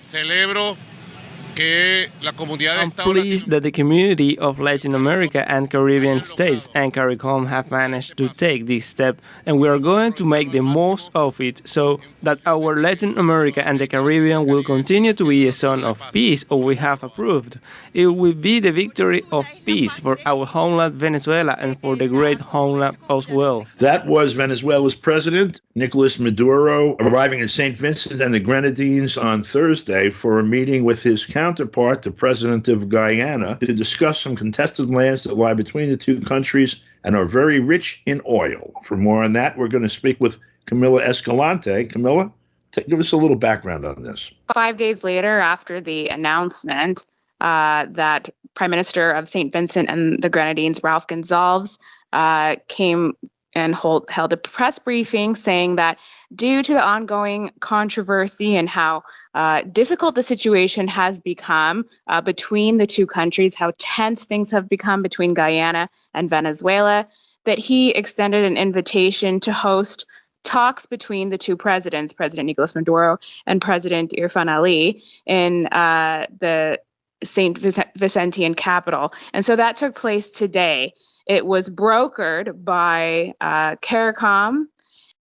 Celebro que la comunidad de I'm Estados pleased that the community of Latin America and Caribbean states and CARICOM have managed to take this step, and we are going to make the most of it so that our Latin America and the Caribbean will continue to be a zone of peace, or we have approved. It will be the victory of peace for our homeland Venezuela and for the great homeland as well. That was Venezuela's president, Nicolas Maduro, arriving in St. Vincent and the Grenadines on Thursday for a meeting with his counterpart, the president of Guyana, to discuss some contested lands that lie between the two countries and are very rich in oil. For more on that, we're going to speak with Camila Escalante. Camila, give us a little background on this. 5 days later, after the announcement that Prime Minister of St. Vincent and the Grenadines, Ralph Gonsalves, came and held a press briefing saying that due to the ongoing controversy and how difficult the situation has become between the two countries, how tense things have become between Guyana and Venezuela, that he extended an invitation to host talks between the two presidents, President Nicolas Maduro and President Irfan Ali, in the St. Vicentian capital. And so that took place today. It was brokered by CARICOM,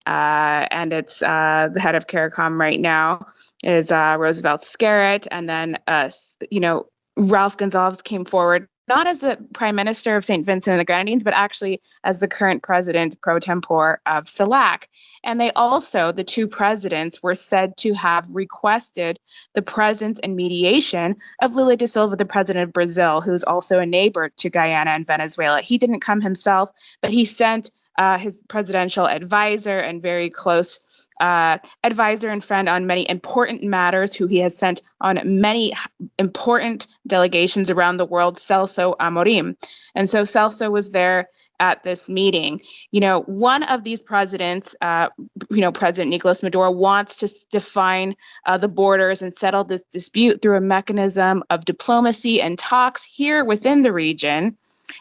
and it's the head of CARICOM right now is Roosevelt Scarrett. And then, Ralph Gonsalves came forward, not as the Prime Minister of St. Vincent and the Grenadines, but actually as the current president pro tempore of CELAC. And they also, the two presidents, were said to have requested the presence and mediation of Lula da Silva, the president of Brazil, who's also a neighbor to Guyana and Venezuela. He didn't come himself, but he sent his presidential advisor and very close advisor and friend on many important matters, who he has sent on many important delegations around the world, Celso Amorim. And so Celso was there at this meeting. One of these presidents, President Nicolas Maduro, wants to define the borders and settle this dispute through a mechanism of diplomacy and talks here within the region.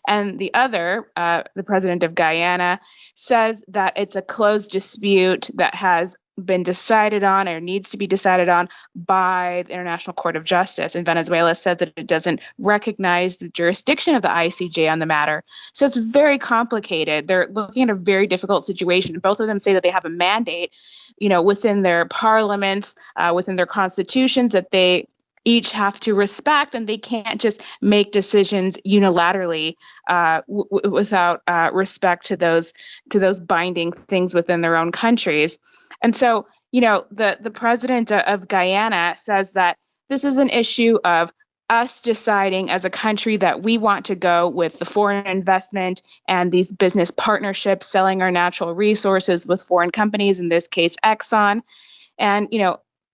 And the other, the president of Guyana, says that it's a closed dispute that has been decided on or needs to be decided on by the International Court of Justice. And Venezuela says that it doesn't recognize the jurisdiction of the ICJ on the matter. So it's very complicated. They're looking at a very difficult situation. Both of them say that they have a mandate, within their parliaments, within their constitutions, that they each have to respect, and they can't just make decisions unilaterally without respect to those binding things within their own countries. And so, the president of Guyana says that this is an issue of us deciding as a country that we want to go with the foreign investment and these business partnerships, selling our natural resources with foreign companies, in this case, Exxon. And,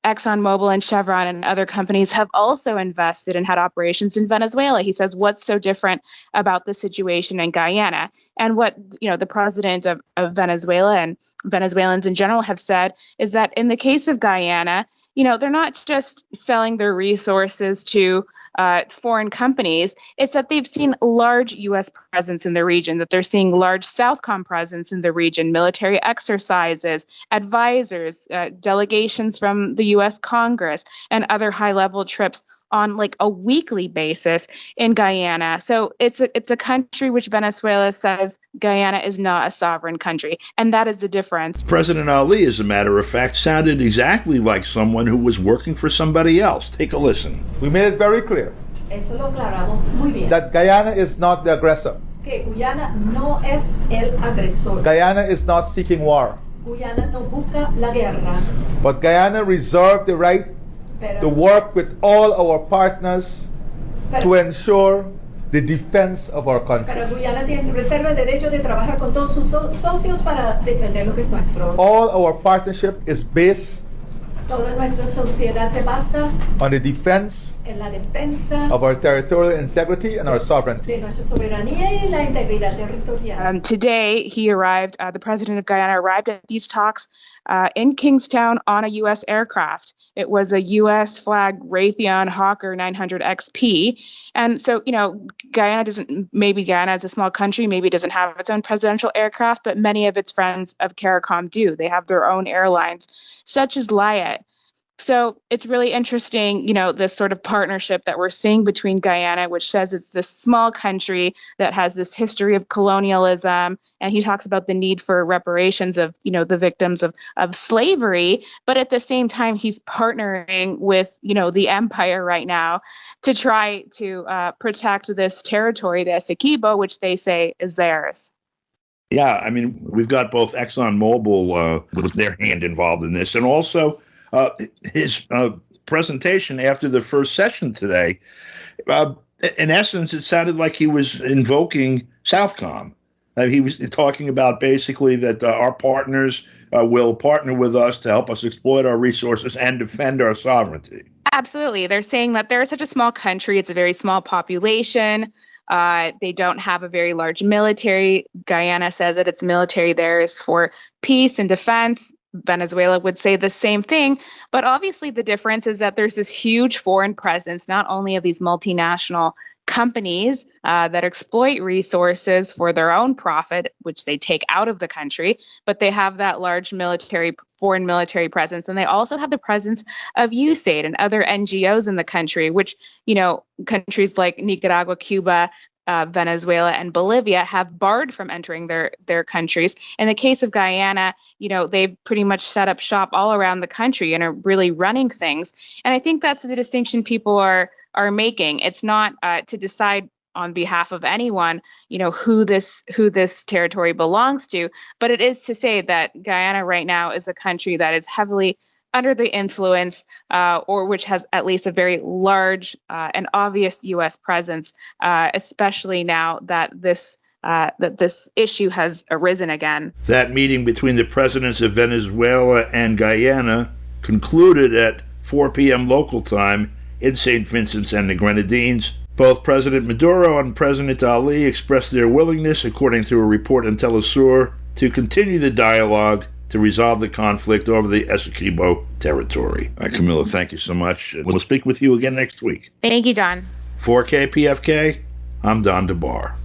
ExxonMobil and Chevron and other companies have also invested and had operations in Venezuela. He says, what's so different about the situation in Guyana? And what, the president of Venezuela and Venezuelans in general have said is that in the case of Guyana, they're not just selling their resources to foreign companies. It's that they've seen large U.S. presence in the region, that they're seeing large Southcom presence in the region, military exercises, advisors, delegations from the U.S. Congress, and other high-level trips on like a weekly basis in Guyana. So it's a country which Venezuela says Guyana is not a sovereign country, and that is the difference. President Ali, as a matter of fact, sounded exactly like someone who was working for somebody else. Take a listen. We made it very clear that Guyana is not the aggressor. Que Guyana no es el agresor. Guyana is not seeking war. Guyana no busca la guerra. But Guyana reserved the right to work with all our partners to ensure the defense of our country. Pero Guyana reserva el derecho de trabajar con todos sus socios para defender lo que es nuestro. All our partnership is based Toda nuestra sociedad se basa on the defense en la defensa of our territorial integrity and our sovereignty. De nuestra soberanía y la integridad territorial. Today, the president of Guyana arrived at these talks in Kingstown on a U.S. aircraft. It was a U.S. flag Raytheon Hawker 900 XP. And so, Guyana is a small country, maybe doesn't have its own presidential aircraft, but many of its friends of CARICOM do. They have their own airlines, such as Liat. So it's really interesting, this sort of partnership that we're seeing between Guyana, which says it's this small country that has this history of colonialism. And he talks about the need for reparations of, the victims of slavery. But at the same time, he's partnering with, the empire right now to try to protect this territory, the Essequibo, which they say is theirs. Yeah, I mean, we've got both ExxonMobil with their hand involved in this, and also his presentation after the first session today. In essence, it sounded like he was invoking Southcom. He was talking about basically that our partners will partner with us to help us exploit our resources and defend our sovereignty. Absolutely. They're saying that they're such a small country. It's a very small population. They don't have a very large military. Guyana says that its military there is for peace and defense. Venezuela would say the same thing. But obviously the difference is that there's this huge foreign presence, not only of these multinational companies that exploit resources for their own profit, which they take out of the country, but they have that large foreign military presence. And they also have the presence of USAID and other NGOs in the country, which, countries like Nicaragua, Cuba, Venezuela and Bolivia have barred from entering their countries. In the case of Guyana, they've pretty much set up shop all around the country and are really running things. And I think that's the distinction people are making. It's not to decide on behalf of anyone, who this territory belongs to, but it is to say that Guyana right now is a country that is heavily under the influence, or which has at least a very large and obvious U.S. presence, especially now that this issue has arisen again. That meeting between the presidents of Venezuela and Guyana concluded at 4 p.m. local time in St. Vincent and the Grenadines. Both President Maduro and President Ali expressed their willingness, according to a report in Telesur, to continue the dialogue to resolve the conflict over the Essequibo territory. All right, Camila, thank you so much. We'll speak with you again next week. Thank you, Don. For KPFK, I'm Don DeBar.